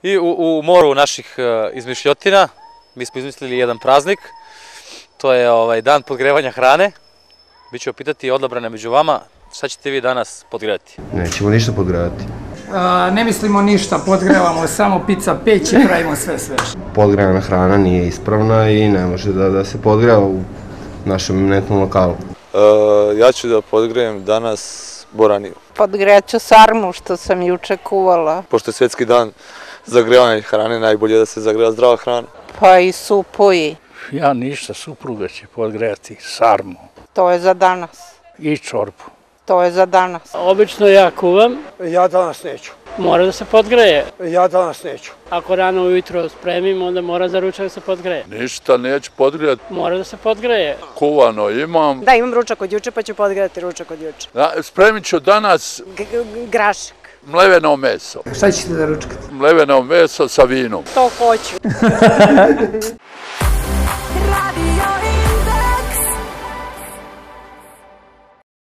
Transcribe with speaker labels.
Speaker 1: I u moru naših izmišljotina mi smo izmislili jedan praznik. To je dan podgrevanja hrane. Biću opitati odabrane među vama, šta ćete vi danas podgrevati?
Speaker 2: Nećemo ništa podgrevati.
Speaker 3: Ne mislimo ništa, podgrevamo samo pizza peć i pravimo sve sveže.
Speaker 2: Podgrevana hrana nije ispravna i ne može da se podgreva u našem eminentnom lokalu.
Speaker 4: Ja ću da podgrejem danas boraniju.
Speaker 5: Podgreću sarmu što sam juče kuvala.
Speaker 4: Pošto je svjetski dan zagrevanja hrane, najbolje je da se zagreva zdrava hrana.
Speaker 5: Pa i supu i...
Speaker 6: Ja ništa, supruga će podgrejati sarmu.
Speaker 5: To je za danas.
Speaker 6: I čorbu.
Speaker 5: To je za danas.
Speaker 7: Obično ja kuvam.
Speaker 8: Ja danas neću.
Speaker 7: Mora da se podgreje.
Speaker 8: Ja danas neću.
Speaker 7: Ako rano ujutro spremim, onda mora za ručak da se podgreje.
Speaker 9: Ništa neću podgrejati.
Speaker 7: Mora da se podgreje.
Speaker 9: Kuvano imam.
Speaker 10: Da, imam ručak od juče pa ću podgrejati ručak od juče.
Speaker 9: Spremit ću danas...
Speaker 10: Grašak.
Speaker 9: Mleveno meso.
Speaker 3: Šta ćete da ručkate?
Speaker 9: Mleveno meso sa vinom.
Speaker 10: To hoću.